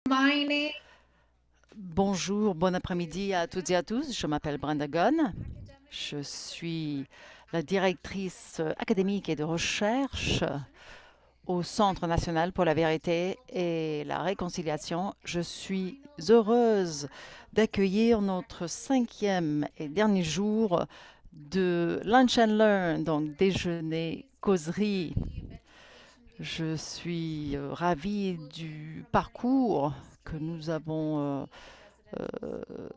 My name Bonjour, bon après-midi à toutes et à tous. Je m'appelle Brenda Gunn. Je suis la directrice académique et de recherche au Centre national pour la vérité et la réconciliation. Je suis heureuse d'accueillir notre cinquième et dernier jour de Lunch and Learn, donc déjeuner, causerie. Je suis ravie du parcours que nous avons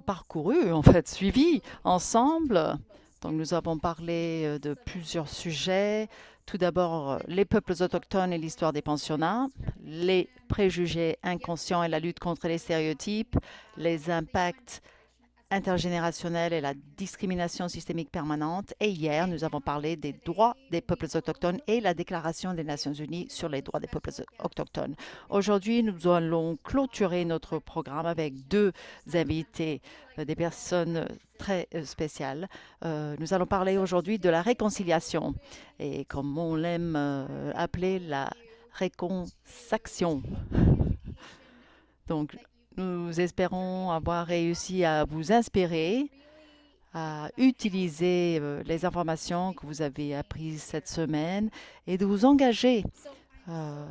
parcouru, en fait, suivi ensemble. Donc, nous avons parlé de plusieurs sujets. Tout d'abord, les peuples autochtones et l'histoire des pensionnats, les préjugés inconscients et la lutte contre les stéréotypes, les impacts intergénérationnelle et la discrimination systémique permanente. Et hier, nous avons parlé des droits des peuples autochtones et la Déclaration des Nations Unies sur les droits des peuples autochtones. Aujourd'hui, nous allons clôturer notre programme avec deux invités, des personnes très spéciales. Nous allons parler aujourd'hui de la réconciliation et comme on l'aime appeler la réconciliation. Donc, nous espérons avoir réussi à vous inspirer, à utiliser les informations que vous avez apprises cette semaine et de vous engager euh,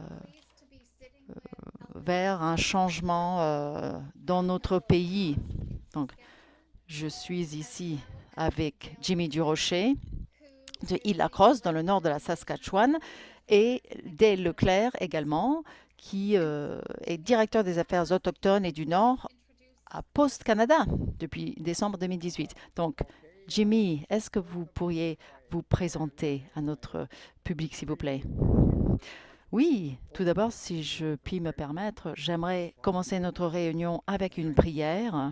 vers un changement dans notre pays. Donc, je suis ici avec Jimmy Durocher de Île-la-Crosse, dans le nord de la Saskatchewan, et Dale Leclerc également, qui est directeur des affaires autochtones et du Nord à Post Canada depuis décembre 2018. Donc, Jimmy, est-ce que vous pourriez vous présenter à notre public, s'il vous plaît? Oui, tout d'abord, si je puis me permettre, j'aimerais commencer notre réunion avec une prière.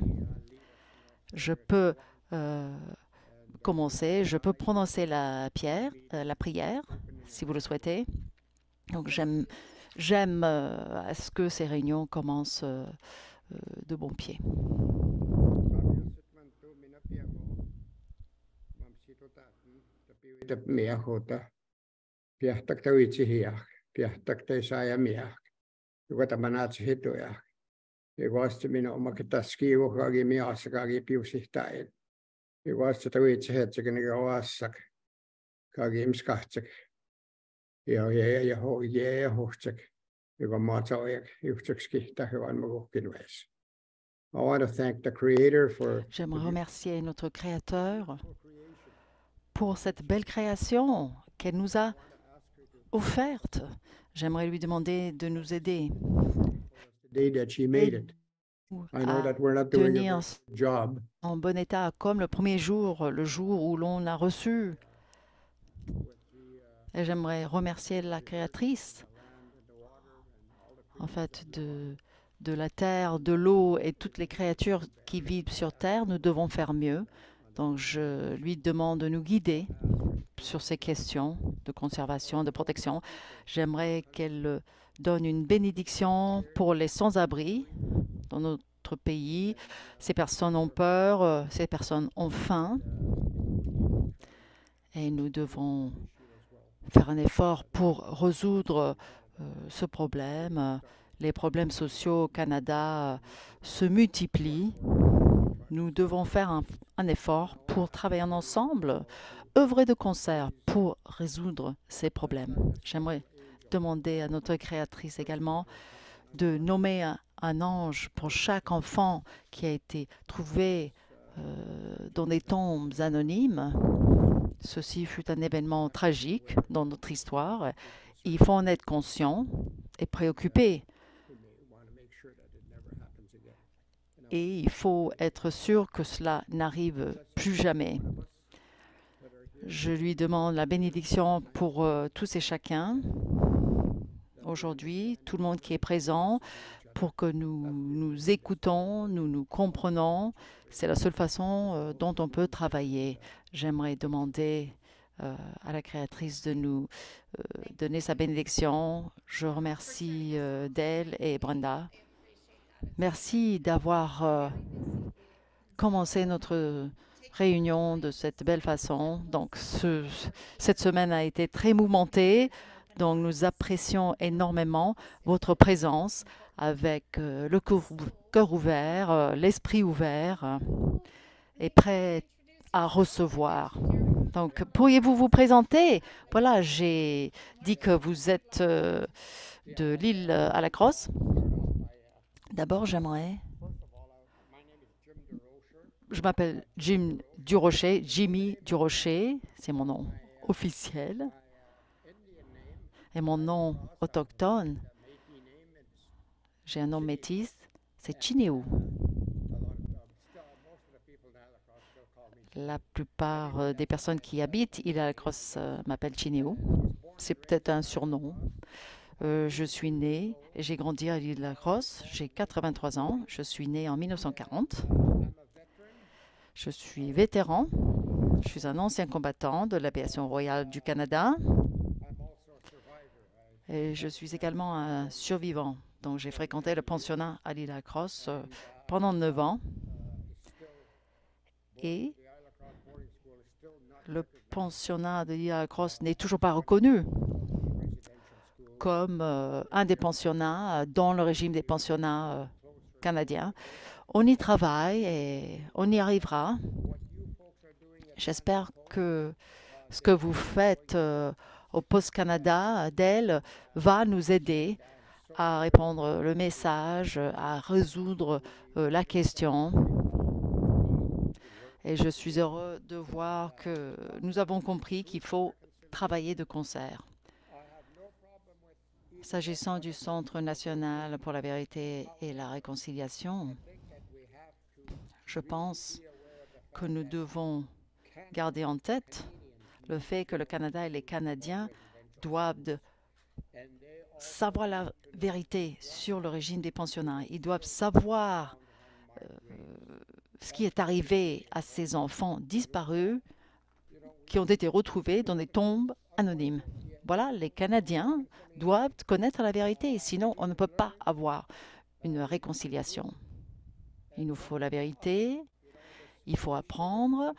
Je peux euh, commencer, je peux prononcer la prière, si vous le souhaitez. Donc, j'aime à ce que ces réunions commencent de bon pied. Kaviusutmantu minapiamo mamsitutatin tapiwitap miahuta piahtak tawitsihiak piahtak taisayamiak jukatamanatshituyak iguasti mino omakitaskivo kagi miasakagi piusihtain iguasti tawitsihetsakinigawassak kagi imskahtsak ja hohtsak joka maatsaojak juhtsakskin hyvän mukuhkin väis. I want to thank the Creator for the J'aimerais beautiful remercier notre Créateur creation. pour cette belle création qu'elle nous a I want to ask her to offerte. J'aimerais lui demander de nous aider for us today that she et made it. I know à that we're not doing a tenir very good job. en bon état comme le premier jour, le jour où l'on l'a reçu. With Et j'aimerais remercier la créatrice, the land and the water and all the en creatures fait, that live on it. de la terre, de l'eau et toutes les créatures qui vivent sur terre. Nous devons faire mieux. Donc, je lui demande de nous guider Ask her sur ces questions de conservation, de protection. J'aimerais qu'elle donne une bénédiction pour les sans-abri dans notre pays. Ces personnes ont peur, ces personnes ont faim et nous devons faire un effort pour résoudre ce problème. Les problèmes sociaux au Canada se multiplient. Nous devons faire un effort pour travailler ensemble, œuvrer de concert pour résoudre ces problèmes. J'aimerais demander à notre créatrice également de nommer un ange pour chaque enfant qui a été trouvé dans des tombes anonymes. Ceci fut un événement tragique dans notre histoire. Il faut en être conscient et préoccupé. who may want to make sure that it never happens again. And I Et il faut être sûr que cela n'arrive plus jamais. want us that are here Je lui demande la bénédiction pour tous et chacun aujourd'hui, tout le monde qui est présent, pour que nous nous écoutons, nous nous comprenons. C'est la seule façon dont on peut travailler. J'aimerais demander à la créatrice de nous donner sa bénédiction. Je remercie Dale et Brenda. Merci d'avoir commencé notre réunion de cette belle façon. Donc, cette semaine a été très mouvementée. Donc, nous apprécions énormément votre présence avec le cœur ouvert, l'esprit ouvert et prêt à recevoir. Donc, pourriez-vous vous présenter? Voilà, j'ai dit que vous êtes de l'île à la Crosse. D'abord, j'aimerais... Je m'appelle Jim Durocher, Jimmy Durocher, c'est mon nom officiel. Et mon nom autochtone, j'ai un nom métis, c'est Chinéou. La plupart des personnes qui habitent île à la Crosse m'appellent Chinéou. C'est peut-être un surnom. Je suis né et j'ai grandi à l'île de la Crosse. J'ai 83 ans. Je suis né en 1940. Je suis vétéran. Je suis un ancien combattant de l'aviation royale du Canada. Et je suis également un survivant. Donc, j'ai fréquenté le pensionnat à l'île de la Crosse pendant 9 ans. Et le pensionnat de l'île de la Crosse n'est toujours pas reconnu comme un des pensionnats dans le régime des pensionnats canadiens. On y travaille et on y arrivera. J'espère que ce que vous faites au Post Canada d'elle va nous aider à répondre le message, à résoudre la question. Et je suis heureux de voir que nous avons compris qu'il faut travailler de concert. S'agissant du Centre national pour la vérité et la réconciliation, je pense que nous devons garder en tête le fait que le Canada et les Canadiens doivent savoir la vérité sur le régime des pensionnats. Ils doivent savoir ce qui est arrivé à ces enfants disparus qui ont été retrouvés dans des tombes anonymes. Voilà, les Canadiens doivent connaître la vérité, sinon on ne peut pas avoir une réconciliation. Il nous faut la vérité, il faut apprendre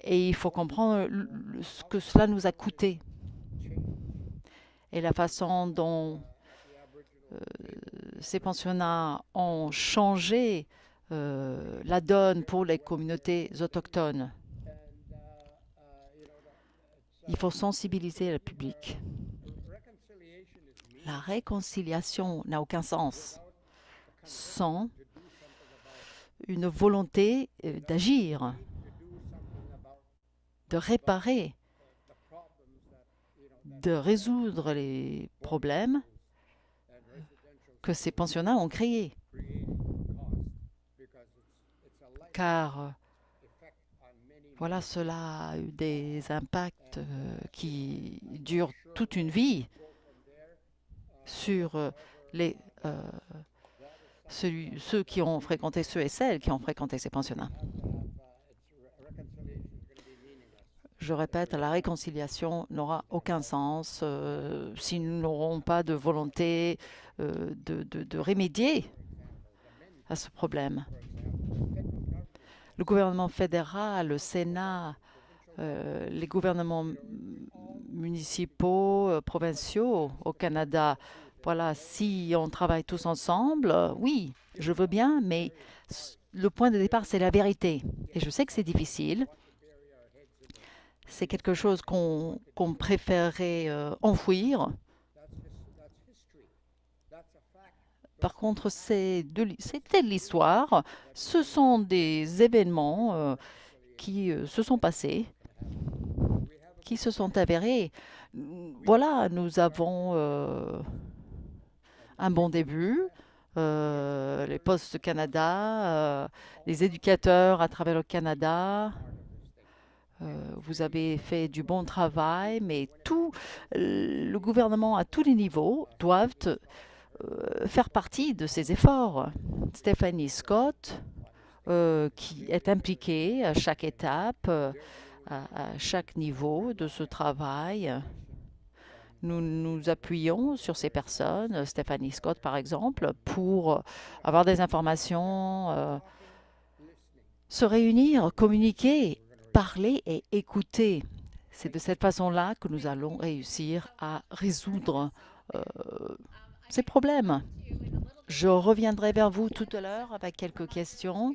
et il faut comprendre ce que cela nous a coûté et la façon dont ces pensionnats ont changé la donne pour les communautés autochtones. Il faut sensibiliser le public. La réconciliation n'a aucun sens sans une volonté d'agir, de réparer, de résoudre les problèmes que ces pensionnats ont créés. Car voilà, cela a eu des impacts qui durent toute une vie sur ceux qui ont fréquenté, ceux et celles qui ont fréquenté ces pensionnats. Je répète, la réconciliation n'aura aucun sens si nous n'aurons pas de volonté de remédier à ce problème. Le gouvernement fédéral, le Sénat, les gouvernements municipaux, provinciaux au Canada, voilà, si on travaille tous ensemble, oui, je veux bien, mais le point de départ, c'est la vérité. Et je sais que c'est difficile. C'est quelque chose qu'on préférerait enfouir. Par contre, c'était de l'histoire. Ce sont des événements qui se sont passés, qui se sont avérés. Voilà, nous avons un bon début. Les Postes Canada, les éducateurs à travers le Canada. Vous avez fait du bon travail, mais le gouvernement à tous les niveaux doivent faire partie de ces efforts. Stephanie Scott, qui est impliquée à chaque étape, à chaque niveau de ce travail. Nous nous appuyons sur ces personnes, Stephanie Scott par exemple, pour avoir des informations, se réunir, communiquer, parler et écouter. C'est de cette façon-là que nous allons réussir à résoudre ces problèmes. Je reviendrai vers vous tout à l'heure avec quelques questions.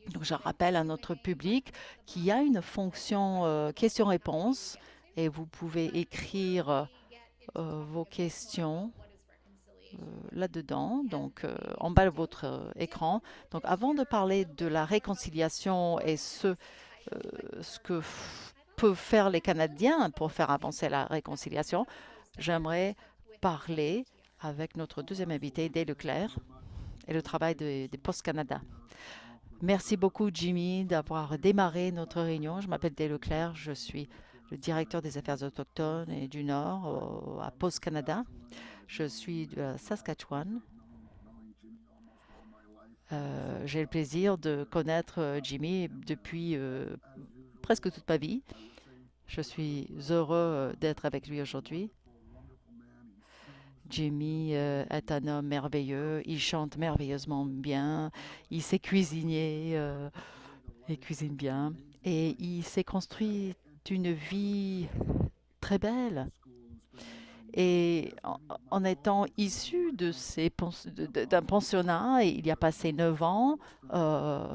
Donc, je rappelle à notre public qu'il y a une fonction questions-réponses et vous pouvez écrire vos questions là-dedans, donc en bas de votre écran. Donc, avant de parler de la réconciliation et ce que peuvent faire les Canadiens pour faire avancer la réconciliation, j'aimerais parler avec notre deuxième invité, Dale Leclerc, et le travail des Postes Canada. Merci beaucoup, Jimmy, d'avoir démarré notre réunion. Je m'appelle Dale Leclerc, je suis le directeur des affaires autochtones et du Nord à Post Canada. Je suis de la Saskatchewan. J'ai le plaisir de connaître Jimmy depuis presque toute ma vie. Je suis heureux d'être avec lui aujourd'hui. Jimmy est un homme merveilleux, il chante merveilleusement bien, il sait cuisiner, il cuisine bien et il s'est construit une vie très belle. Et en étant issu d'un pensionnat, il y a passé 9 ans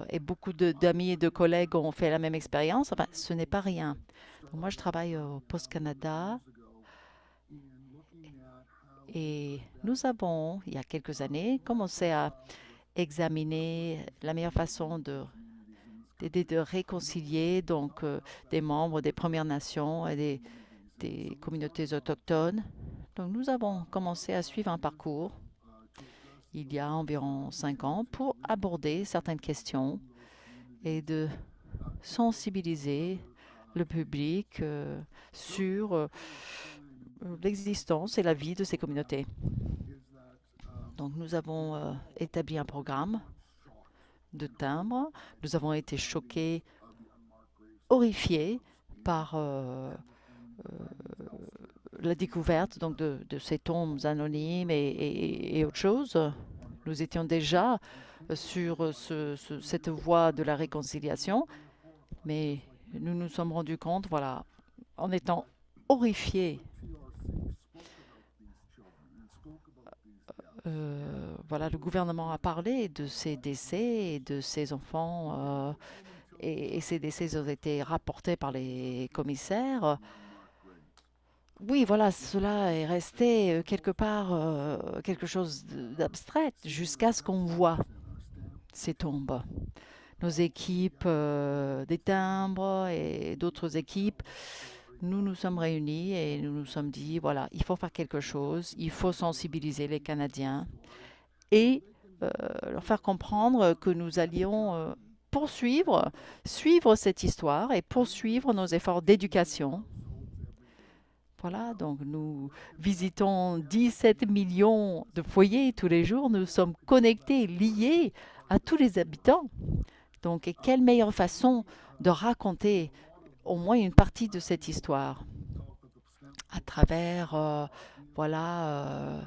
et beaucoup d'amis et de collègues ont fait la même expérience. Enfin, ce n'est pas rien. Donc, moi, je travaille au Post Canada et nous avons, il y a quelques années, commencé à examiner la meilleure façon d'aider de réconcilier donc des membres des Premières Nations et des communautés autochtones. Donc, nous avons commencé à suivre un parcours il y a environ 5 ans pour aborder certaines questions et de sensibiliser le public sur l'existence et la vie de ces communautés. Donc, nous avons établi un programme de timbres. Nous avons été choqués, horrifiés par la découverte donc de ces tombes anonymes et autre chose. Nous étions déjà sur cette voie de la réconciliation, mais nous nous sommes rendus compte, voilà, en étant horrifiés, voilà, le gouvernement a parlé de ces décès et de ces enfants, et ces décès ont été rapportés par les commissaires. Oui, voilà, cela est resté quelque part quelque chose d'abstrait jusqu'à ce qu'on voit ces tombes. Nos équipes des timbres et d'autres équipes, nous nous sommes réunis et nous nous sommes dit, voilà, il faut faire quelque chose, il faut sensibiliser les Canadiens et leur faire comprendre que nous allions suivre cette histoire et poursuivre nos efforts d'éducation. Voilà, donc nous visitons 17 millions de foyers tous les jours. Nous sommes connectés, liés à tous les habitants. Donc, et quelle meilleure façon de raconter au moins une partie de cette histoire à travers, voilà,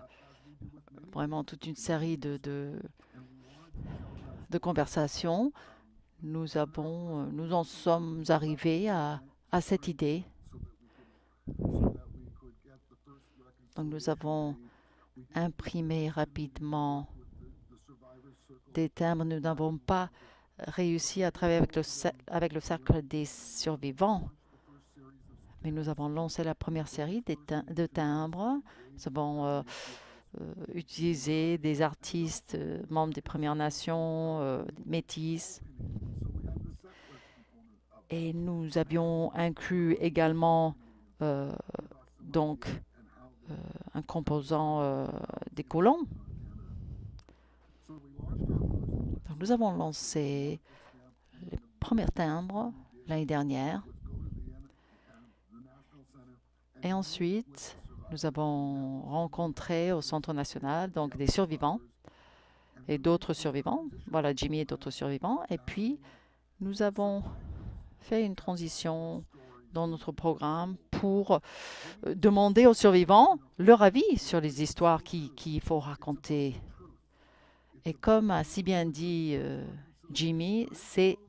vraiment toute une série de conversations. Nous en sommes arrivés à cette idée. Donc, nous avons imprimé rapidement des timbres. Nous n'avons pas réussi à travailler avec le cercle des survivants, mais nous avons lancé la première série de timbres. Nous avons utilisé des artistes membres des Premières Nations, métis, et nous avions inclus également donc un composant des colons. Donc, nous avons lancé les premiers timbres l'année dernière. Et ensuite, nous avons rencontré au Centre national donc des survivants et d'autres survivants. Voilà, Jimmy et d'autres survivants. Et puis, nous avons fait une transition dans notre programme pour demander aux survivants leur avis sur les histoires qu'il faut raconter. Et comme a si bien dit Jimmy, c'est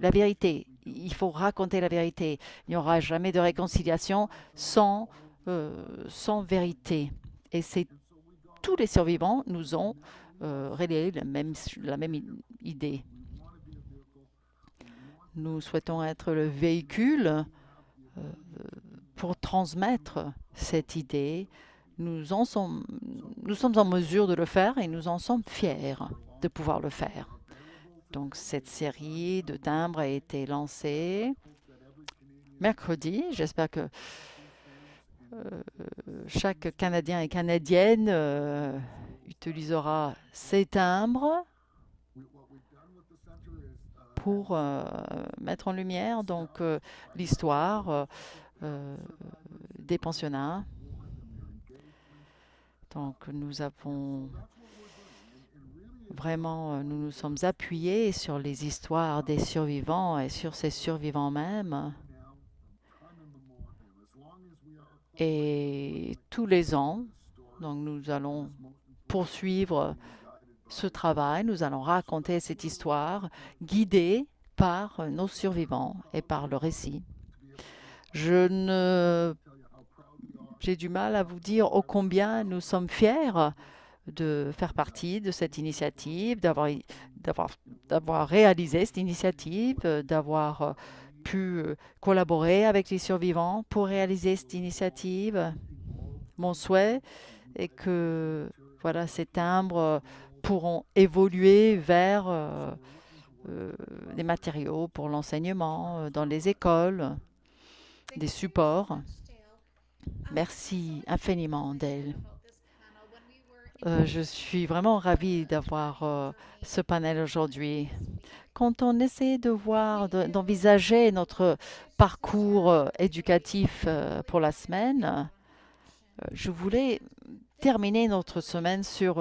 la vérité. Il faut raconter la vérité. Il n'y aura jamais de réconciliation sans vérité. Et c'est tous les survivants nous ont relayé la même idée. Nous souhaitons être le véhicule pour transmettre cette idée. Nous sommes en mesure de le faire et nous en sommes fiers de pouvoir le faire. Donc, cette série de timbres a été lancée mercredi. J'espère que chaque Canadien et Canadienne utilisera ces timbres pour mettre en lumière donc l'histoire des pensionnats. Donc nous avons vraiment, nous nous sommes appuyés sur les histoires des survivants et sur ces survivants même. Et tous les ans, donc nous allons poursuivre ce travail, nous allons raconter cette histoire guidée par nos survivants et par le récit. J'ai du mal à vous dire ô combien nous sommes fiers de faire partie de cette initiative, d'avoir réalisé cette initiative, d'avoir pu collaborer avec les survivants pour réaliser cette initiative. Mon souhait est que voilà, ces timbres pourront évoluer vers des matériaux pour l'enseignement dans les écoles, des supports. Merci infiniment, Dale. Je suis vraiment ravie d'avoir ce panel aujourd'hui. Quand on essaie de voir, d'envisager notre parcours éducatif pour la semaine, je voulais terminer notre semaine sur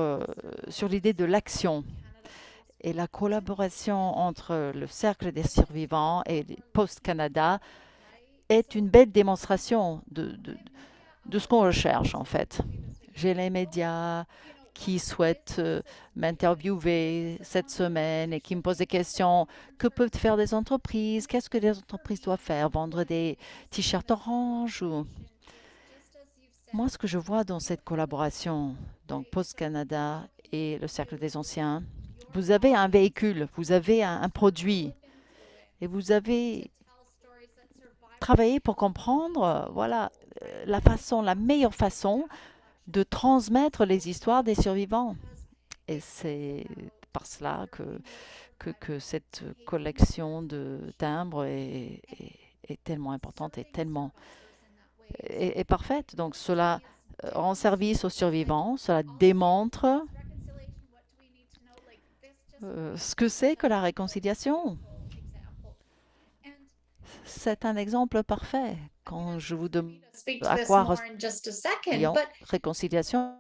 l'idée de l'action et la collaboration entre le Cercle des survivants et Post Canada est une belle démonstration de ce qu'on recherche en fait. J'ai les médias qui souhaitent m'interviewer cette semaine et qui me posent des questions. Que peuvent faire des entreprises? Qu'est-ce que les entreprises doivent faire? Vendre des t-shirts orange ou... Moi, ce que je vois dans cette collaboration, donc Post Canada et le Cercle des Anciens, vous avez un véhicule, vous avez un produit et vous avez travaillé pour comprendre, voilà, la meilleure façon de transmettre les histoires des survivants. Et c'est par cela que cette collection de timbres est tellement importante et tellement est parfaite. Donc cela rend service aux survivants, cela démontre ce que c'est que la réconciliation. C'est un exemple parfait. Quand je vous demande à quoi ressemble réconciliation,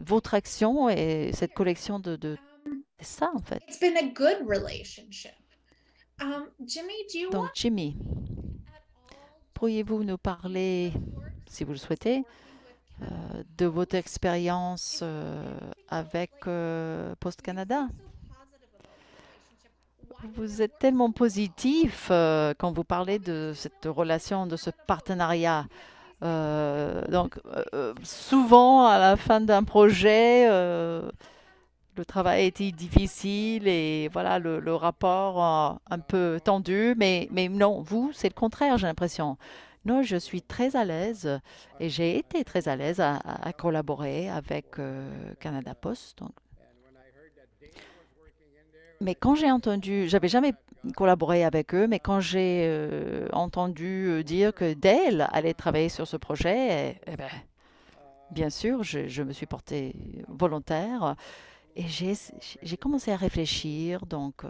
votre action et cette collection c'est ça en fait. Donc Jimmy, pourriez-vous nous parler, si vous le souhaitez, de votre expérience avec Post Canada? Vous êtes tellement positif quand vous parlez de cette relation, de ce partenariat. Souvent, à la fin d'un projet, le travail a été difficile et voilà, le rapport un peu tendu. Mais non, vous, c'est le contraire, j'ai l'impression. Non, je suis très à l'aise et j'ai été très à l'aise à collaborer avec Canada Post. Donc. Mais quand j'ai entendu, j'avais jamais collaboré avec eux, mais quand j'ai entendu dire que Dale allait travailler sur ce projet, ben, bien sûr, je me suis portée volontaire et j'ai commencé à réfléchir donc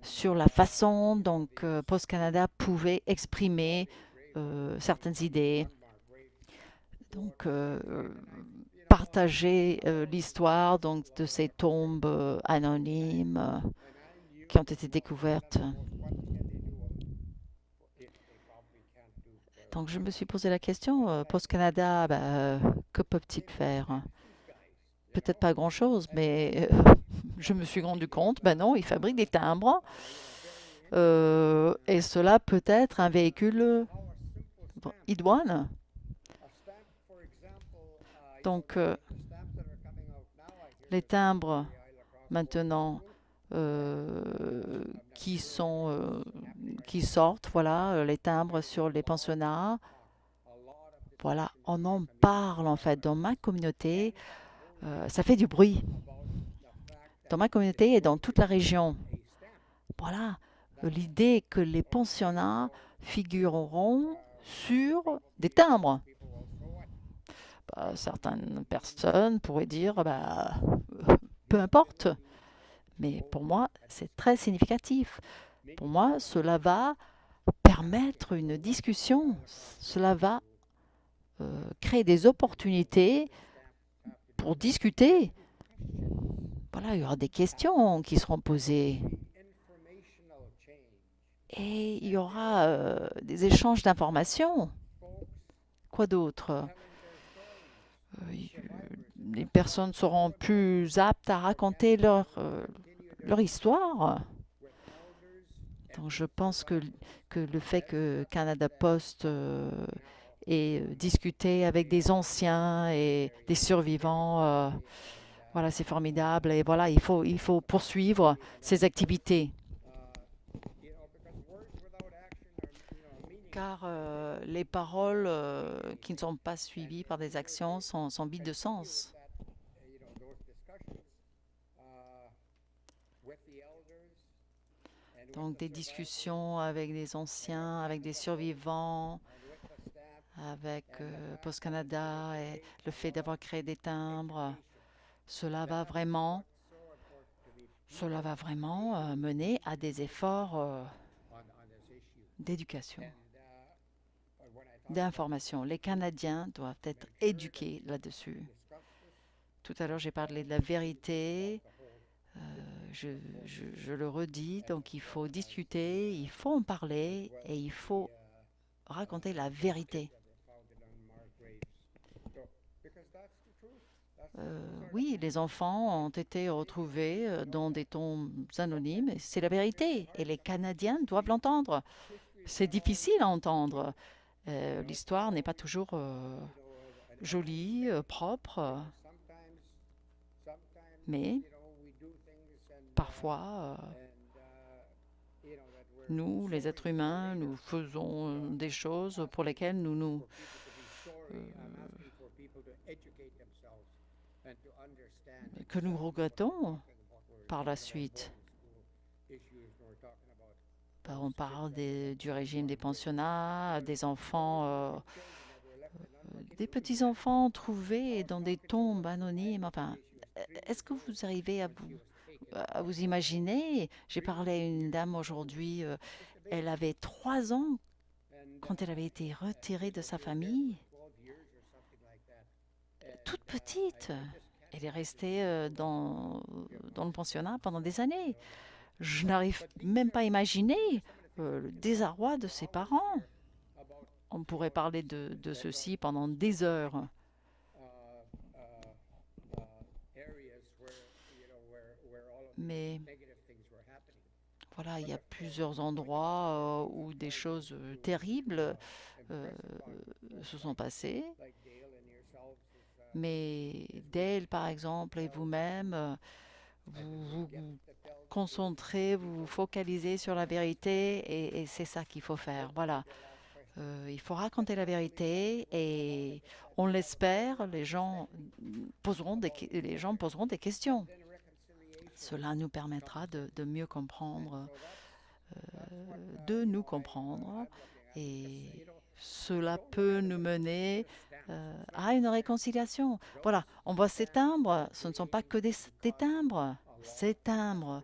sur la façon dont Post Canada pouvait exprimer certaines idées. Donc partager l'histoire donc de ces tombes anonymes qui ont été découvertes. Donc je me suis posé la question, Post Canada, que peuvent-ils faire? Peut-être pas grand-chose, mais je me suis rendu compte, ben non, ils fabriquent des timbres et cela peut être un véhicule idoine. Donc, les timbres maintenant qui sont qui sortent, voilà, les timbres sur les pensionnats. Voilà, on en parle en fait dans ma communauté. Ça fait du bruit dans ma communauté et dans toute la région. Voilà, l'idée que les pensionnats figureront sur des timbres. Certaines personnes pourraient dire, peu importe, mais pour moi, c'est très significatif. Pour moi, cela va permettre une discussion, cela va créer des opportunités pour discuter. Voilà, il y aura des questions qui seront posées et il y aura des échanges d'informations. Quoi d'autre? Les personnes seront plus aptes à raconter leur histoire. Donc je pense que le fait que Canada Post ait discuté avec des anciens et des survivants, voilà, c'est formidable. Et voilà, il faut poursuivre ces activités. Car les paroles qui ne sont pas suivies par des actions sont vides de sens. Donc des discussions avec des anciens, avec des survivants, avec Post Canada et le fait d'avoir créé des timbres, cela va vraiment, cela va vraiment mener à des efforts d'éducation, d'information. Les Canadiens doivent être éduqués là-dessus. Tout à l'heure, j'ai parlé de la vérité. Euh, je le redis, donc il faut discuter, il faut en parler et il faut raconter la vérité. Oui, les enfants ont été retrouvés dans des tombes anonymes, et c'est la vérité, et les Canadiens doivent l'entendre. C'est difficile à entendre. L'histoire n'est pas toujours jolie, propre, mais parfois, nous, les êtres humains, nous faisons des choses pour lesquelles que nous regrettons par la suite. On parle du régime des pensionnats, des enfants, des petits-enfants trouvés dans des tombes anonymes. Enfin, est-ce que vous arrivez à vous imaginer? J'ai parlé à une dame aujourd'hui, elle avait 3 ans quand elle avait été retirée de sa famille, toute petite. Elle est restée dans le pensionnat pendant des années. Je n'arrive même pas à imaginer le désarroi de ses parents. On pourrait parler de ceci pendant des heures. Mais voilà, il y a plusieurs endroits où des choses terribles euh, se sont passées. Mais Dale, par exemple, et vous-même, vous concentrez, vous vous focalisez sur la vérité et c'est ça qu'il faut faire. Voilà. Il faut raconter la vérité et on l'espère, les gens poseront des questions. Cela nous permettra de mieux comprendre, de nous comprendre et cela peut nous mener à une réconciliation. Voilà, on voit ces timbres, ce ne sont pas que des timbres. Ces timbres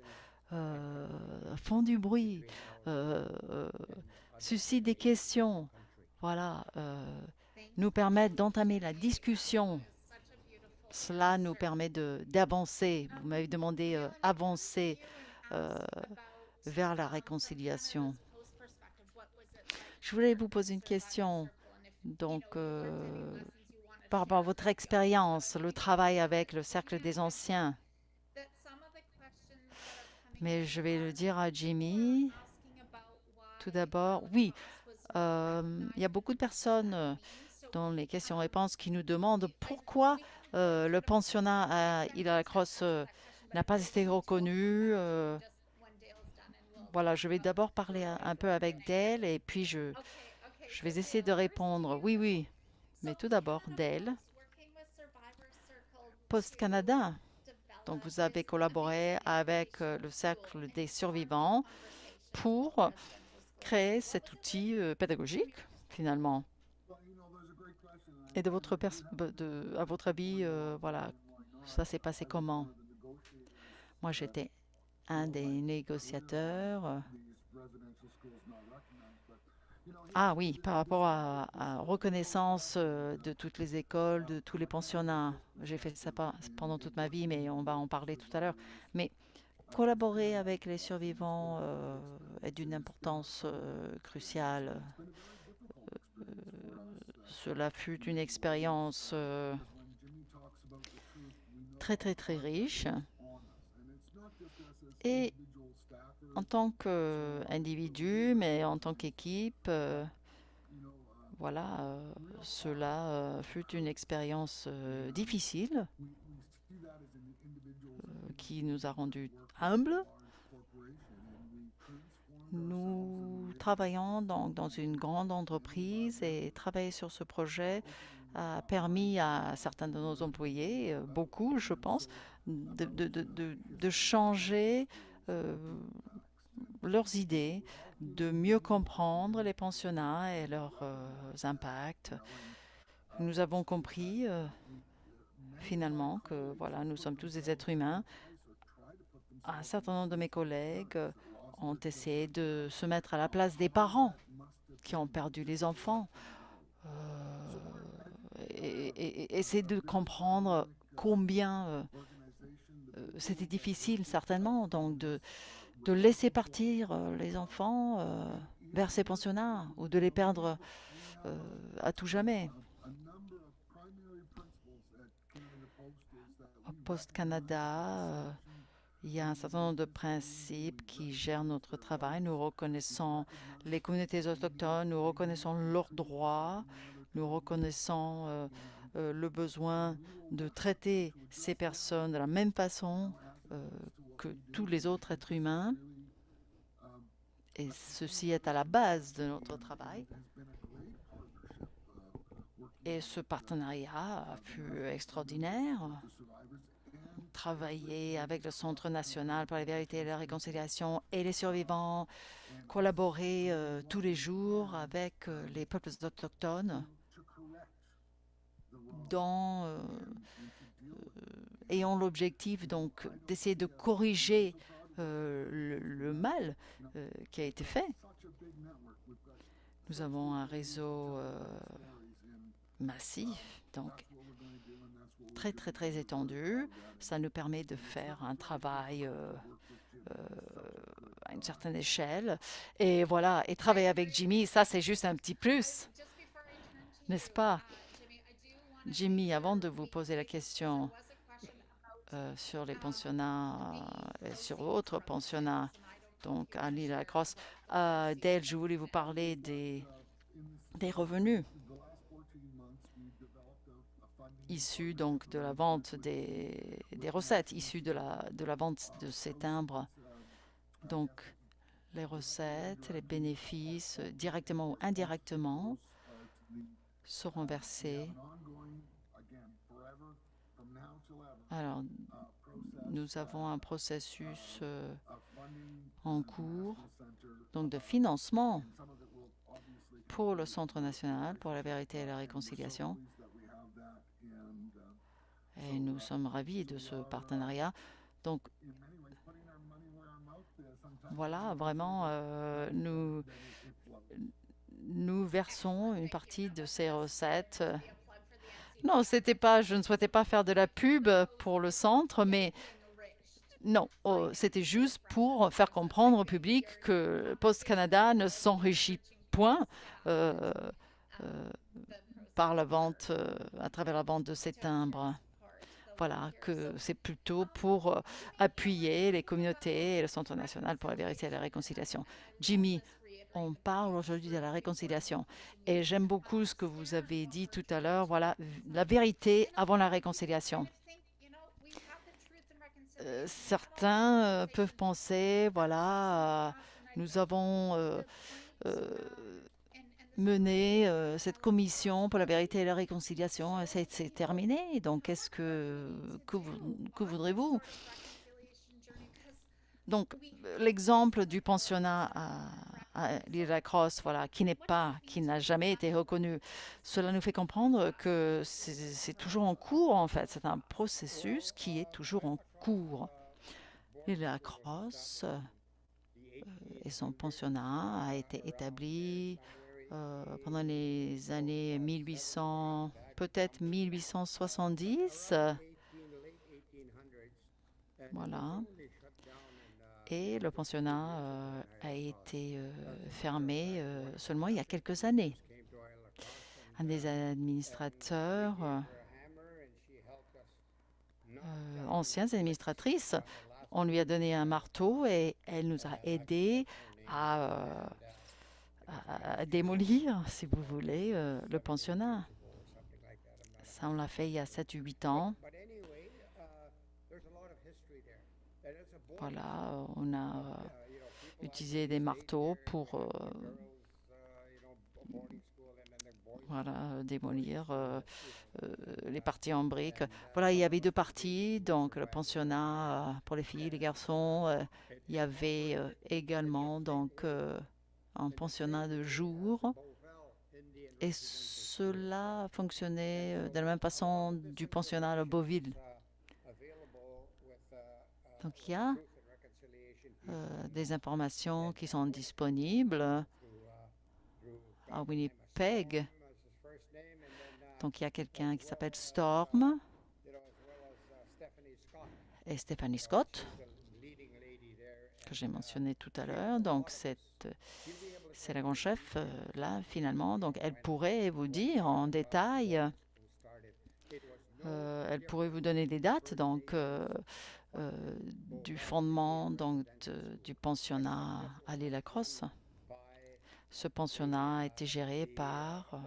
font du bruit, euh, suscitent des questions. Voilà, nous permettent d'entamer la discussion. Cela nous permet d'avancer. Vous m'avez demandé avancer euh, vers la réconciliation. Je voulais vous poser une question. Donc, par rapport à votre expérience, le travail avec le Cercle des Anciens, mais je vais le dire à Jimmy. Tout d'abord, oui, il y a beaucoup de personnes dans les questions-réponses qui nous demandent pourquoi le pensionnat à Île-à-la-Crosse n'a pas été reconnu. Voilà, je vais d'abord parler un peu avec Dale et puis je vais essayer de répondre. Oui, oui, mais tout d'abord, Dale, Post Canada. Donc, vous avez collaboré avec le Cercle des survivants pour créer cet outil pédagogique, finalement. Et à votre avis, voilà, ça s'est passé comment? Moi, j'étais un des négociateurs. Ah oui, par rapport à reconnaissance de toutes les écoles, de tous les pensionnats. J'ai fait ça pendant toute ma vie, mais on va en parler tout à l'heure. Mais collaborer avec les survivants est d'une importance cruciale. Cela fut une expérience très très très riche. Et en tant qu'individu, mais en tant qu'équipe, voilà, cela fut une expérience difficile qui nous a rendus humbles. Nous travaillons donc dans une grande entreprise et travailler sur ce projet a permis à certains de nos employés, beaucoup je pense, de changer leurs idées, de mieux comprendre les pensionnats et leurs impacts. Nous avons compris finalement que voilà, nous sommes tous des êtres humains. Un certain nombre de mes collègues ont essayé de se mettre à la place des parents qui ont perdu les enfants et essayer de comprendre combien c'était difficile certainement donc de laisser partir les enfants vers ces pensionnats ou de les perdre à tout jamais. Au Post Canada, il y a un certain nombre de principes qui gèrent notre travail. Nous reconnaissons les communautés autochtones, nous reconnaissons leurs droits, nous reconnaissons le besoin de traiter ces personnes de la même façon que tous les autres êtres humains. Et ceci est à la base de notre travail. Et ce partenariat a fut extraordinaire. Travailler avec le Centre national pour la vérité et la réconciliation et les survivants, collaborer tous les jours avec les peuples autochtones dans, ayant l'objectif donc d'essayer de corriger le mal qui a été fait. Nous avons un réseau massif, donc très très très étendu. Ça nous permet de faire un travail à une certaine échelle. Et voilà, et travailler avec Jimmy, ça c'est juste un petit plus, n'est-ce pas? Jimmy, avant de vous poser la question sur les pensionnats et sur d'autres pensionnats, donc à l'Île-à-la-Crosse, Dale, je voulais vous parler des revenus issus donc de la vente des recettes issues de la vente de ces timbres. Donc, les recettes, les bénéfices, directement ou indirectement, seront versés. Alors, nous avons un processus en cours, donc de financement pour le Centre national pour la vérité et la réconciliation. Et nous sommes ravis de ce partenariat. Donc, voilà, vraiment, nous versons une partie de ces recettes. Non, c'était pas, je ne souhaitais pas faire de la pub pour le centre, mais non, c'était juste pour faire comprendre au public que Post Canada ne s'enrichit point euh, euh, par la vente, à travers la vente de ces timbres. Voilà, que c'est plutôt pour appuyer les communautés et le Centre national pour la vérité et la réconciliation. Jimmy, on parle aujourd'hui de la réconciliation. Et j'aime beaucoup ce que vous avez dit tout à l'heure, voilà, la vérité avant la réconciliation. Certains peuvent penser, voilà, nous avons euh, mené cette commission pour la vérité et la réconciliation, c'est terminé. Donc, que voudrez-vous? Donc, l'exemple du pensionnat à l'île de la Crosse, voilà, qui n'a jamais été reconnu, cela nous fait comprendre que c'est toujours en cours, en fait. C'est un processus qui est toujours en cours. L'île de la Crosse et son pensionnat a été établi pendant les années 1800, peut-être 1870. Voilà. Et le pensionnat a été fermé seulement il y a quelques années. Un des administrateurs, anciennes administratrices, on lui a donné un marteau et elle nous a aidés à démolir, si vous voulez, le pensionnat. Ça, on l'a fait il y a 7 ou 8 ans. Voilà, on a utilisé des marteaux pour voilà, démolir les parties en briques. Voilà, il y avait deux parties, donc le pensionnat pour les filles et les garçons. Il y avait également donc un pensionnat de jour. Et cela fonctionnait de la même façon du pensionnat à Beauville. Donc il y a des informations qui sont disponibles à Winnipeg. Donc il y a quelqu'un qui s'appelle Storm et Stephanie Scott, que j'ai mentionné tout à l'heure. Donc c'est la grande chef là finalement. Donc elle pourrait vous dire en détail, elle pourrait vous donner des dates donc du fondement donc du pensionnat à l'île La Crosse. Ce pensionnat a été géré par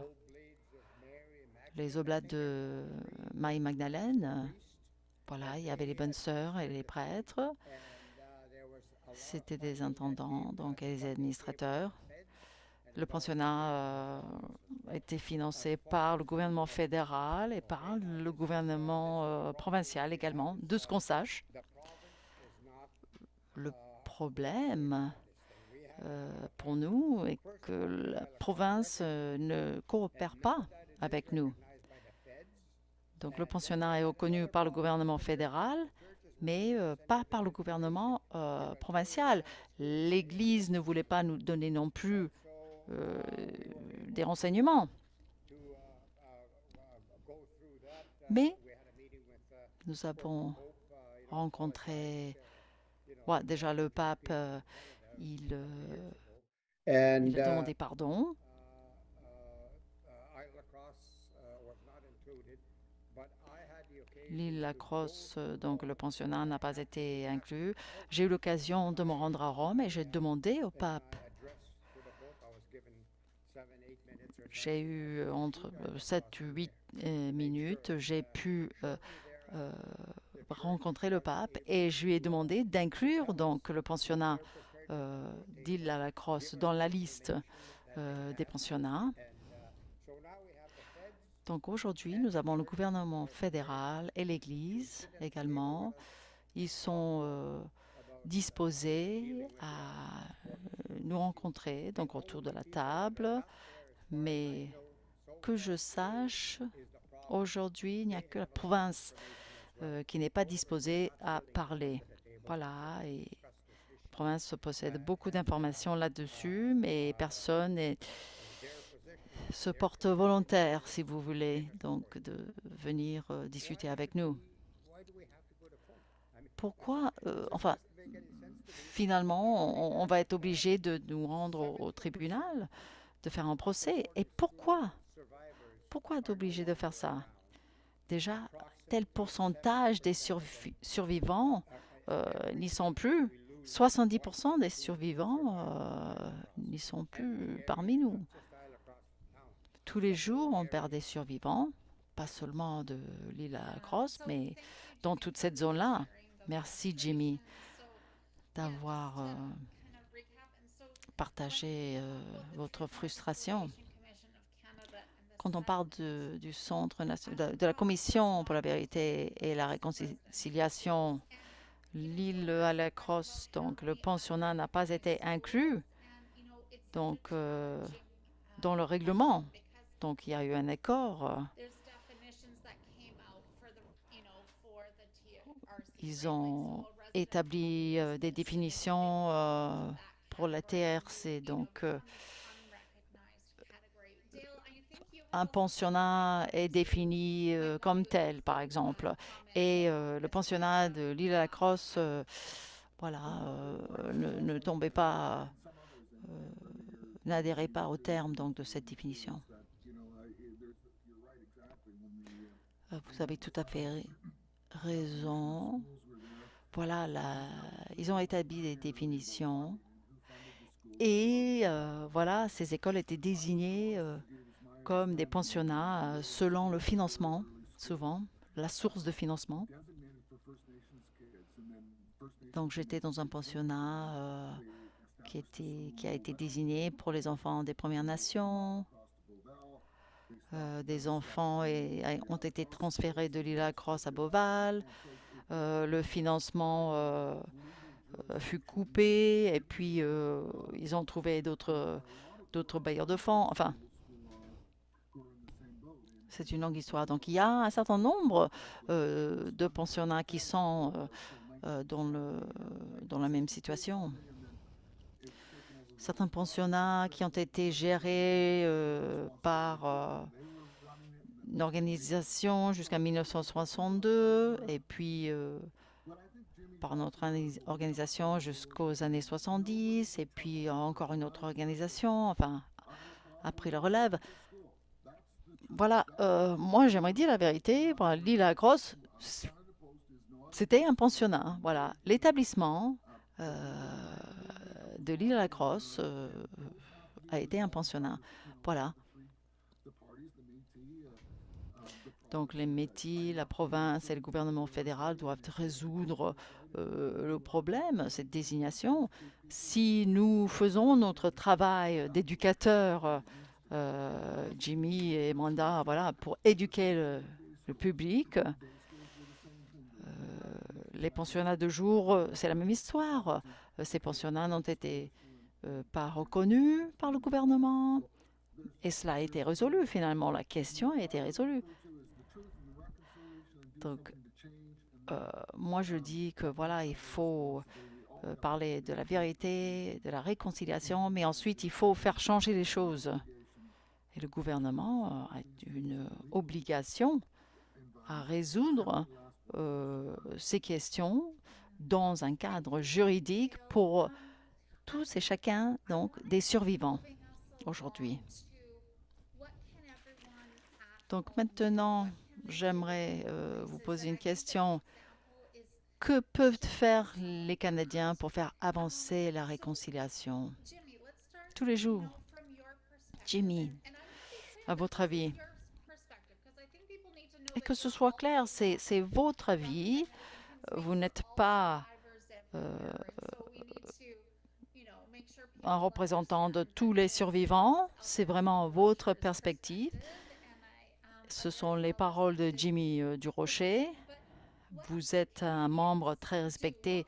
les oblates de Marie-Magdalène. Voilà, il y avait les bonnes sœurs et les prêtres. C'était des intendants, donc et les administrateurs. Le pensionnat a été financé par le gouvernement fédéral et par le gouvernement provincial également, de ce qu'on sache. Le problème pour nous est que la province ne coopère pas avec nous. Donc le pensionnat est reconnu par le gouvernement fédéral, mais pas par le gouvernement provincial. L'Église ne voulait pas nous donner non plus des renseignements. Mais nous avons rencontré déjà le pape, il a demandé pardon. L'île La Crosse, donc le pensionnat n'a pas été inclus. J'ai eu l'occasion de me rendre à Rome et j'ai demandé au pape. J'ai eu entre 7 et 8 minutes. J'ai pu rencontrer le pape et je lui ai demandé d'inclure donc le pensionnat d'Île La Crosse dans la liste des pensionnats. Donc aujourd'hui, nous avons le gouvernement fédéral et l'Église également. Ils sont disposés à nous rencontrer donc autour de la table. Mais que je sache, aujourd'hui, il n'y a que la province qui n'est pas disposée à parler. Voilà, et la province possède beaucoup d'informations là-dessus, mais personne se porte volontaire, si vous voulez, donc de venir discuter avec nous. Pourquoi, enfin, finalement, on va être obligé de nous rendre au tribunal, de faire un procès. Et pourquoi? Pourquoi être obligé de faire ça? Déjà, tel pourcentage des survivants n'y sont plus. 70% des survivants n'y sont plus parmi nous. Tous les jours, on perd des survivants, pas seulement de l'île à la Crosse, mais dans toute cette zone-là. Merci, Jimmy, d'avoir partagé votre frustration. Quand on parle du Centre de la Commission pour la vérité et la réconciliation, l'île à la Crosse, donc le pensionnat n'a pas été inclus donc, dans le règlement. Donc il y a eu un accord. Ils ont établi des définitions pour la TRC. Donc un pensionnat est défini comme tel, par exemple. Et le pensionnat de l'île à la Crosse, voilà, ne tombait pas, n'adhérait pas au terme donc, de cette définition. Vous avez tout à fait raison. Voilà, ils ont établi des définitions. Et voilà, ces écoles étaient désignées comme des pensionnats selon le financement, souvent, la source de financement. Donc j'étais dans un pensionnat qui a été désigné pour les enfants des Premières Nations. Des enfants ont été transférés de l'île à la Crosse à Beauval. Le financement fut coupé et puis ils ont trouvé d'autres bailleurs de fonds. Enfin, c'est une longue histoire. Donc, il y a un certain nombre de pensionnats qui sont dans la même situation. Certains pensionnats qui ont été gérés par une organisation jusqu'à 1962 et puis par notre organisation jusqu'aux années 70 et puis encore une autre organisation, enfin, après la relève. Voilà, moi j'aimerais dire la vérité. Bon, l'île à la Crosse, c'était un pensionnat. Voilà, l'établissement de l'île à la Crosse a été un pensionnat. Voilà. Donc les Métis, la province et le gouvernement fédéral doivent résoudre le problème, cette désignation. Si nous faisons notre travail d'éducateur, Jimmy et Amanda, voilà, pour éduquer le public, les pensionnats de jour, c'est la même histoire. Ces pensionnats n'ont été pas reconnus par le gouvernement. Et cela a été résolu finalement. La question a été résolue. Donc, moi je dis que voilà, il faut parler de la vérité, de la réconciliation, mais ensuite il faut faire changer les choses. Et le gouvernement a une obligation à résoudre ces questions dans un cadre juridique pour tous et chacun donc, des survivants aujourd'hui. Donc maintenant, j'aimerais vous poser une question. Que peuvent faire les Canadiens pour faire avancer la réconciliation tous les jours? Jimmy, à votre avis? Et que ce soit clair, c'est votre avis. Vous n'êtes pas un représentant de tous les survivants. C'est vraiment votre perspective. Ce sont les paroles de Jimmy Durocher. Vous êtes un membre très respecté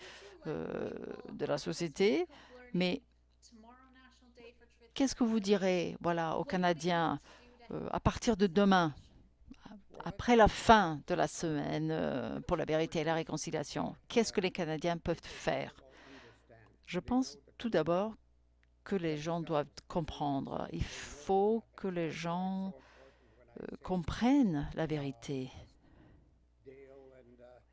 de la société, mais qu'est-ce que vous direz, voilà, aux Canadiens à partir de demain, après la fin de la semaine pour la vérité et la réconciliation? Qu'est-ce que les Canadiens peuvent faire? Je pense tout d'abord que les gens doivent comprendre. Il faut que les gens comprennent la vérité.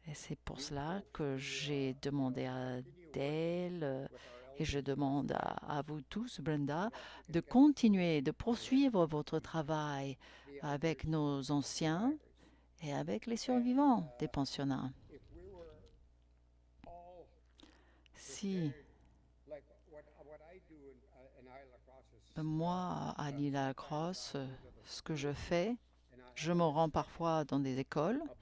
Et c'est pour cela que j'ai demandé à Dale et je demande à vous tous, Brenda, de continuer, de poursuivre votre travail avec nos anciens et avec les survivants des pensionnats. Si like what I do in Isla Cross moi, à l'île à la Crosse, ce que je fais, and je me rends parfois dans des écoles about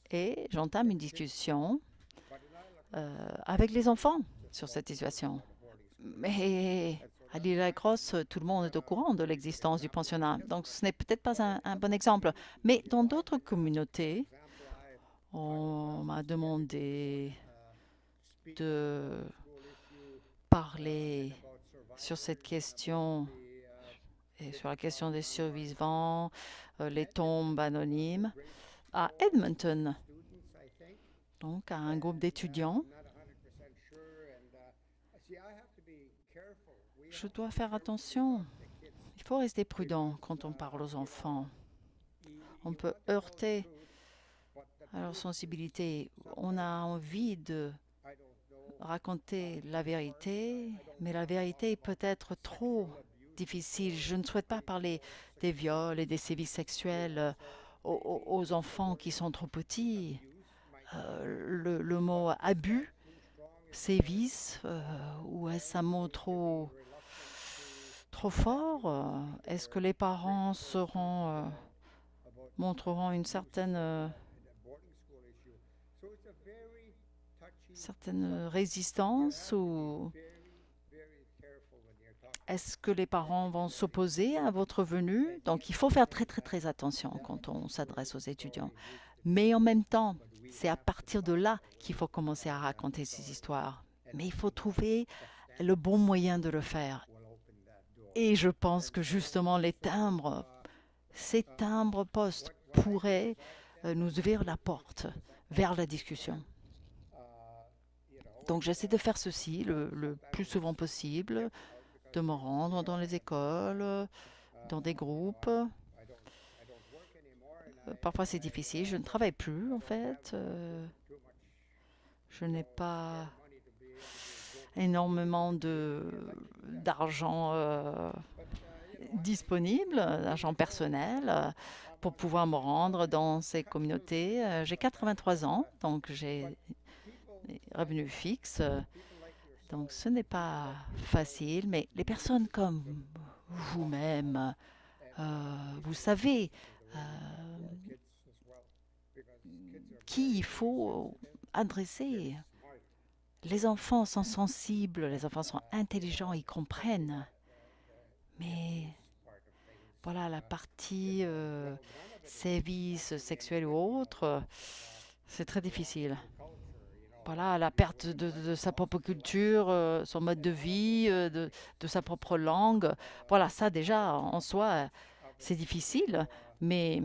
this. et j'entame une discussion But in Isla Cross, avec les enfants sur cette situation. the boarding school. Mais à l'île à la Crosse, tout le monde est au courant de l'existence du pensionnat. Donc ce n'est peut-être pas un bon exemple. Mais dans d'autres communautés, Example, on m'a demandé speak de school issue parler about sur cette survivors, question the et sur la question des survivants, les tombes anonymes à Edmonton, students, I think. donc à un groupe d'étudiants. I'm not 100% sure, and see, I have to be careful. Je dois faire attention. Il faut rester prudent quand on parle aux enfants. On peut heurter à leur sensibilité. On a envie de I don't know. raconter la vérité, mais la vérité peut être trop difficile. Je ne souhaite pas parler des viols et des sévices sexuels aux enfants qui sont trop petits. Le mot abus, sévices, ou est-ce un mot trop fort? Est-ce que les parents montreront une certaine résistance ou est-ce que les parents vont s'opposer à votre venue? Donc il faut faire très très très attention quand on s'adresse aux étudiants. Mais en même temps, c'est à partir de là qu'il faut commencer à raconter ces histoires. Mais il faut trouver le bon moyen de le faire. Et je pense que justement ces timbres postes pourraient nous ouvrir la porte vers la discussion. Donc j'essaie de faire ceci le plus souvent possible, de me rendre dans les écoles, dans des groupes. Parfois c'est difficile, je ne travaille plus en fait. Je n'ai pas énormément d'argent disponible, d'argent personnel, pour pouvoir me rendre dans ces communautés. J'ai 83 ans, donc j'ai des revenus fixes. Donc ce n'est pas facile, mais les personnes comme vous-même, vous savez qui il faut adresser. Les enfants sont sensibles, les enfants sont intelligents, ils comprennent. Mais voilà, la partie sévices sexuels ou autres, c'est très difficile. Voilà, la perte de sa propre culture, son mode de vie, de sa propre langue. Voilà, ça déjà, en soi, c'est difficile. Mais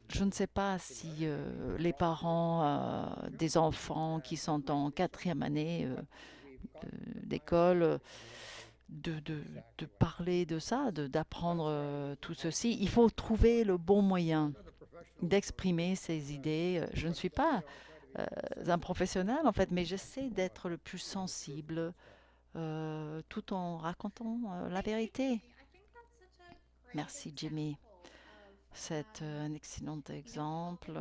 je ne sais pas si les parents des enfants qui sont en 4e année d'école, de parler de ça, d'apprendre tout ceci. Il faut trouver le bon moyen d'exprimer ses idées. Je ne suis pas un professionnel en fait, mais j'essaie d'être le plus sensible tout en racontant la vérité. Merci Jimmy. C'est un excellent exemple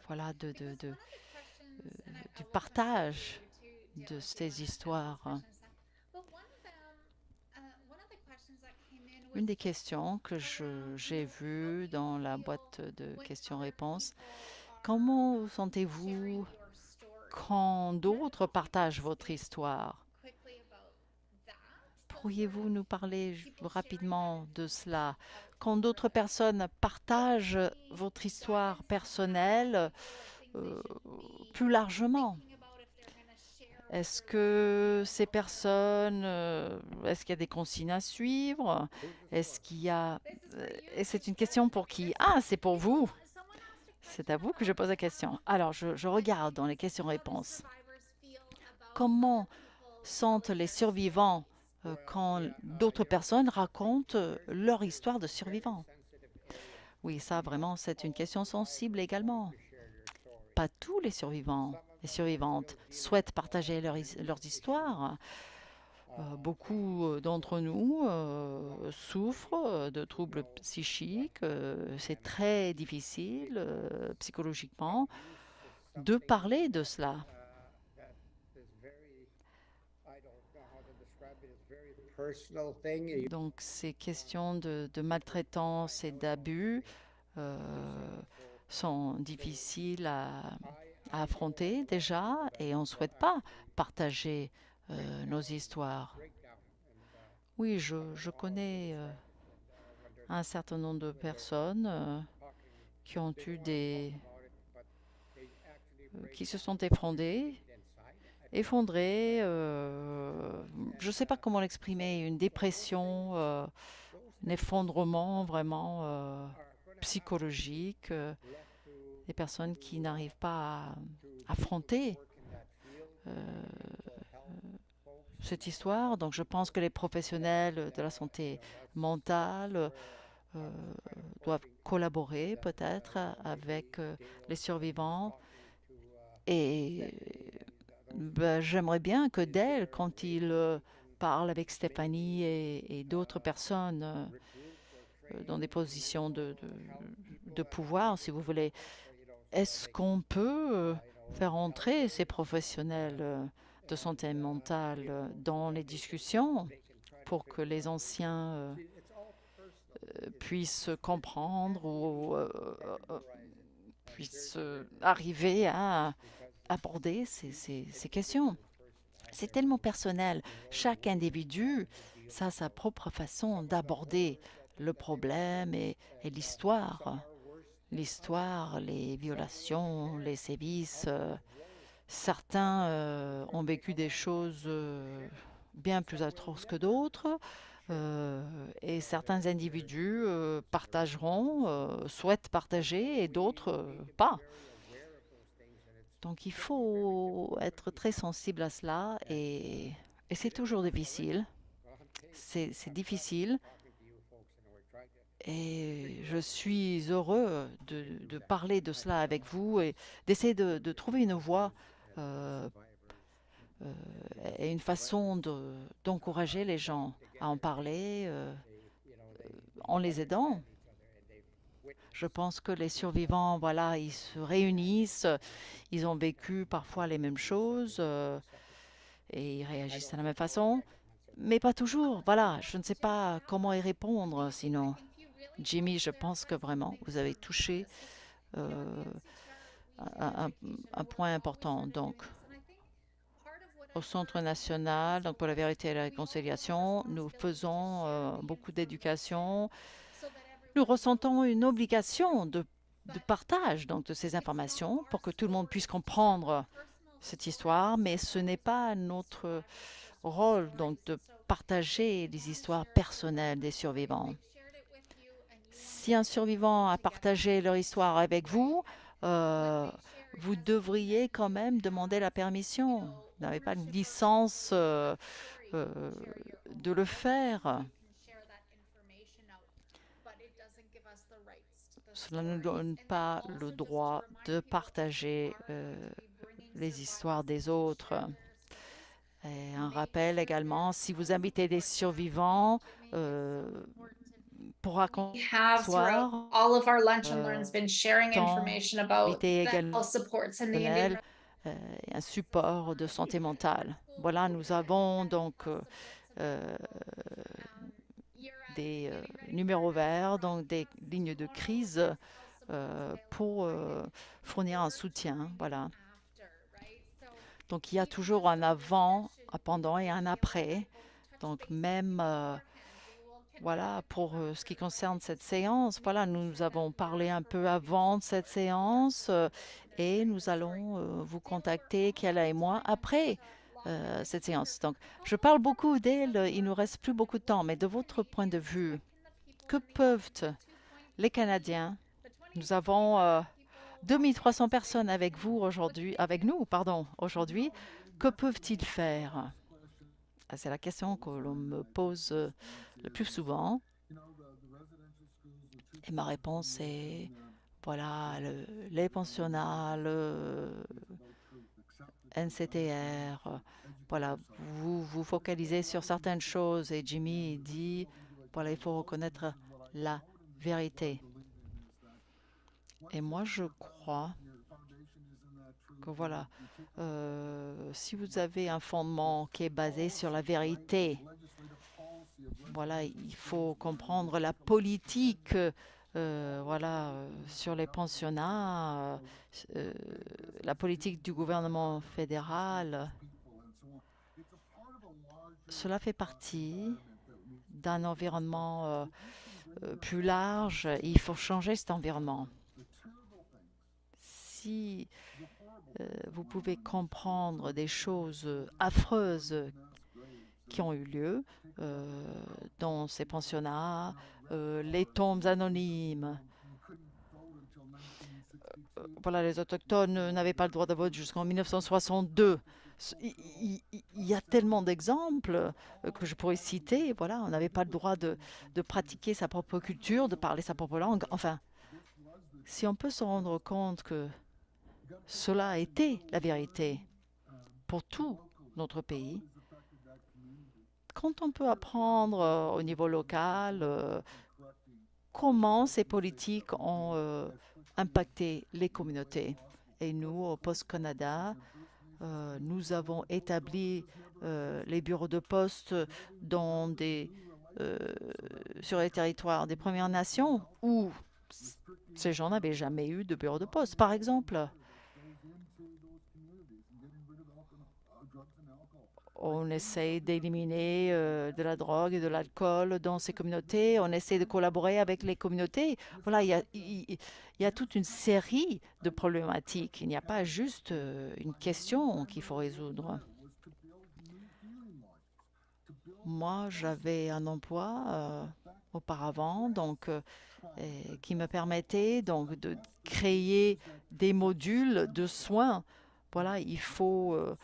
voilà, du partage de ces histoires. Une des questions que j'ai vues dans la boîte de questions-réponses, comment vous sentez-vous quand d'autres partagent votre histoire? Pourriez-vous nous parler rapidement de cela? Quand d'autres personnes partagent votre histoire personnelle plus largement, est-ce que ces personnes, est-ce qu'il y a des consignes à suivre? Est-ce qu'il y a... et c'est une question pour qui? Ah, c'est pour vous. C'est à vous que je pose la question. Alors, je regarde dans les questions-réponses. Comment sentent les survivants quand d'autres personnes racontent leur histoire de survivants? Oui, ça vraiment, c'est une question sensible également. Pas tous les survivants et survivantes souhaitent partager leurs histoires. Beaucoup d'entre nous souffrent de troubles psychiques. C'est très difficile psychologiquement de parler de cela. that is very, I don't know how to describe it, it's very personal thing. You Donc ces questions de maltraitance et d'abus sont difficiles à affronter déjà et on ne souhaite pas partager nos histoires. breakdown and Oui, je connais when they're un certain nombre de personnes talking, qui ont they eu don't want to talk des, about it, but they actually break qui se down sont what they're effondrés, feeling inside. effondrés, je ne sais pas comment l'exprimer, une dépression, Those un things effondrement vraiment are going to have to psychologique, be left des personnes qui n'arrivent pas à to people who affronter work in that field, euh, mental health folks, cette histoire. Donc je pense que les professionnels de la you santé know, mentale where euh, I'm kind of doivent hoping collaborer that peut-être avec maybe Dale les is survivants. talking to Et Stephanie and those ben, j'aimerais bien que is Dale, there a quand way il that we can parle avec Stéphanie maybe et d'autres personnes recruit or train dans des positions or help people de that are pouvoir, si maybe vous voulez, you know so that est-ce they can qu'on peut you know faire entrer ces counselors professionnels de and santé mentale people dans les that discussions they can try to pour que figure les out. anciens See, it's all personal. puissent It's comprendre ou categorize it puissent very very arriver à because aborder ces it's questions. very personal. C'est tellement personnel. You know, Chaque individu, would deal ça a sa propre façon some of the d'aborder horrors le that they went through problème et and some l'histoire. are worse than others. L'histoire, les Some will violations, share les sévices. how much worse Certains others ont because they vécu have des a heart choses to share. bien plus Some will atroces que never d'autres. share Et certains their individus experiences or partageront, souhaitent and so partager et we d'autres need to be pas. very aware of those things and it's Donc il can be very faut difficult to être do très sensible à cela and et c'est it is toujours tough already. difficile. Well, I'm telling you, C'est I'm tough difficile talking to you folks and we're trying to et figure je out ways suis heureux we can do de that parler de cela and avec vous et d'essayer de trouver une voie and euh, survivors euh, and you know et une survivors façon d'encourager les getting gens à en together parler they you know they en les aidant. understand each other and they've Je witnessed pense que les these type of survivants, things voilà, ils se réunissent, ils ont vécu parfois les mêmes abuse that choses they suffered. et ils I réagissent de don't la même know if façon, I can answer that. mais pas toujours. Voilà, je ne sais pas comment y répondre sinon. Jimmy, je pense que vraiment, vous avez touché euh, un, un- un point important. Donc, au Centre national donc pour la vérité et la réconciliation, nous faisons beaucoup d'éducation. Nous ressentons une obligation de partage donc, de ces informations pour que tout le monde puisse comprendre cette histoire, mais ce n'est pas notre rôle donc de partager les histoires personnelles des survivants. Si un survivant a partagé leur histoire avec vous, euh, vous devriez quand même demander la permission. Vous n'avez pas une licence de le faire. Cela ne nous donne pas le droit de partager les histoires des autres. Et un rappel également, si vous invitez des survivants pour raconter have throughout l'histoire, all of our lunch and learns been sharing tant information about invité the health supports in the Indian également un support de santé mentale. Voilà, nous avons donc des numéros verts, donc des lignes de crise pour fournir un soutien. Voilà. Donc il y a toujours un avant, un pendant et un après. Donc même voilà pour ce qui concerne cette séance, voilà nous avons parlé un peu avant de cette séance et nous allons vous contacter Kiala et moi après cette séance. Donc je parle beaucoup d'elle, il nous reste plus beaucoup de temps, mais de votre point de vue, que peuvent les Canadiens? Nous avons 2300 personnes avec vous aujourd'hui, avec nous, pardon, aujourd'hui. Que peuvent-ils faire? C'est la question que l'on me pose le plus souvent. Et ma réponse est, voilà, les pensionnats, le NCTR, voilà, vous vous focalisez sur certaines choses et Jimmy dit, voilà, il faut reconnaître la vérité. Et moi, je crois que voilà, si vous avez un fondement qui est basé sur la vérité, voilà, il faut comprendre la politique, voilà, sur les pensionnats, la politique du gouvernement fédéral. Cela fait partie d'un environnement plus large. Il faut changer cet environnement. Si vous pouvez comprendre des choses affreuses qui ont eu lieu dans ces pensionnats, les tombes anonymes. Voilà, les autochtones n'avaient pas le droit de vote jusqu'en 1962. Il y a tellement d'exemples que je pourrais citer. Voilà, on n'avait pas le droit de pratiquer sa propre culture, de parler sa propre langue. Enfin, si on peut se rendre compte que cela a été la vérité pour tout notre pays, quand on peut apprendre au niveau local comment ces politiques ont impacté les communautés. Et nous, au Poste Canada, nous avons établi les bureaux de poste sur les territoires des Premières Nations où ces gens n'avaient jamais eu de bureau de poste, par exemple. On essaie d'éliminer de la drogue et de l'alcool dans ces communautés. On essaie de collaborer avec les communautés. Voilà, il y a toute une série de problématiques. Il n'y a pas juste une question qu'il faut résoudre. Moi, j'avais un emploi auparavant, donc qui me permettait donc de créer des modules de soins. Voilà, il faut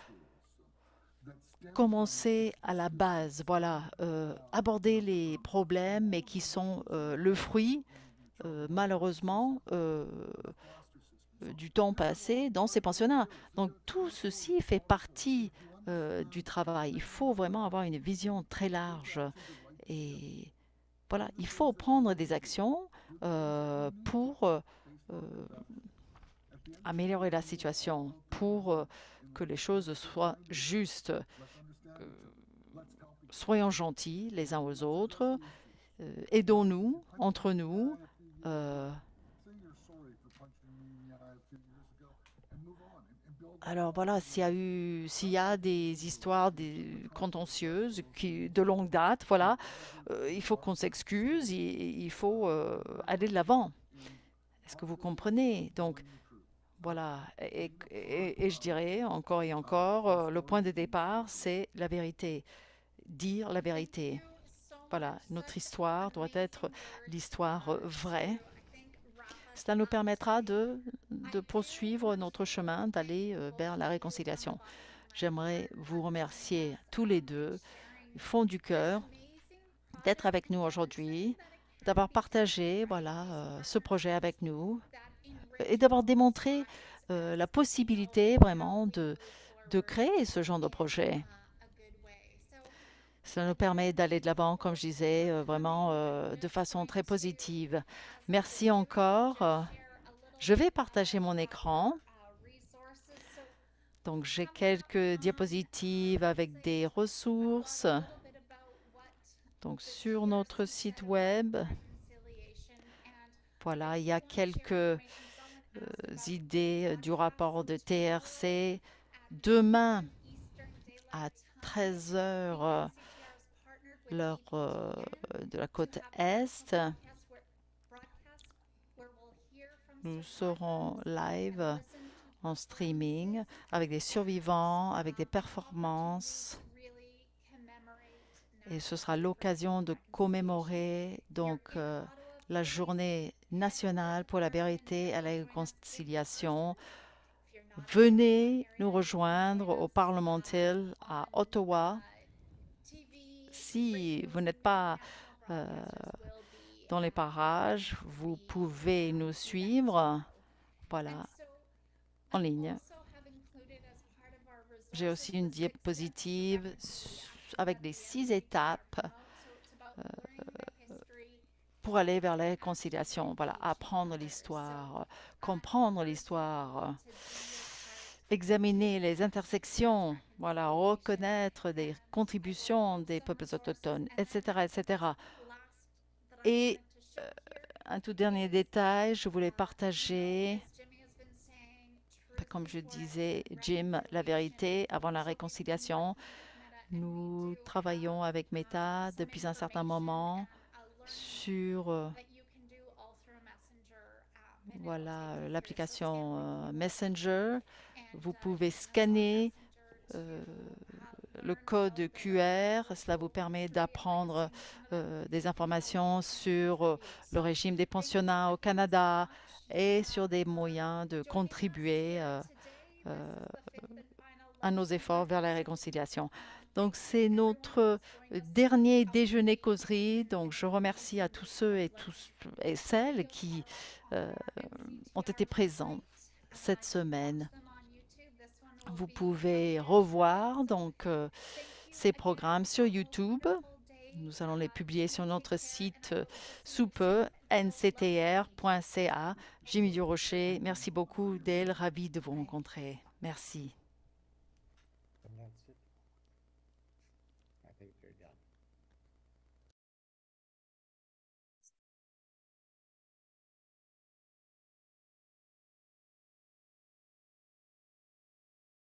commencer à la base, voilà, aborder les problèmes, mais qui sont le fruit, malheureusement, du temps passé dans ces pensionnats. Donc tout ceci fait partie du travail. Il faut vraiment avoir une vision très large et voilà, il faut prendre des actions pour améliorer la situation, pour que les choses soient justes. Soyons gentils les uns aux autres, aidons-nous entre nous. Alors voilà, s'il y a des histoires contentieuses de longue date, voilà, il faut qu'on s'excuse, il faut aller de l'avant. Est-ce que vous comprenez? Donc voilà, et je dirais encore et encore, le point de départ, c'est la vérité. Dire la vérité. Voilà, notre histoire doit être l'histoire vraie. Cela nous permettra de poursuivre notre chemin, d'aller vers la réconciliation. J'aimerais vous remercier tous les deux, du fond du cœur, d'être avec nous aujourd'hui, d'avoir partagé voilà, ce projet avec nous et d'avoir démontré la possibilité vraiment de créer ce genre de projet. Cela nous permet d'aller de l'avant, comme je disais, vraiment de façon très positive. Merci encore. Je vais partager mon écran. Donc, j'ai quelques diapositives avec des ressources. Donc, sur notre site web, voilà, il y a quelques idées du rapport de TRC. Demain, à 13 heures, l'heure de la côte Est, nous serons live en streaming avec des survivants, avec des performances. Et ce sera l'occasion de commémorer donc la journée nationale pour la vérité et la réconciliation. Venez nous rejoindre au Parlement Hill à Ottawa. Si vous n'êtes pas dans les parages, vous pouvez nous suivre, voilà, en ligne. J'ai aussi une diapositive avec les 6 étapes pour aller vers la réconciliation. Voilà, apprendre l'histoire, comprendre l'histoire. examiner les intersections, voilà, reconnaître des contributions des peuples autochtones, etc., etc. Et un tout dernier détail, je voulais partager, comme je disais, Jim, la vérité avant la réconciliation. Nous travaillons avec Meta depuis un certain moment sur voilà, l'application Messenger. Vous pouvez scanner le code QR. Cela vous permet d'apprendre des informations sur le régime des pensionnats au Canada et sur des moyens de contribuer à nos efforts vers la réconciliation. Donc, c'est notre dernier déjeuner causerie. Donc, je remercie à tous ceux et celles qui ont été présents cette semaine. Vous pouvez revoir donc ces programmes sur YouTube. Nous allons les publier sur notre site sous peu, nctr.ca. Jimmy Durocher, merci beaucoup, Dale, ravi de vous rencontrer. Merci. And that's it. I think they're done.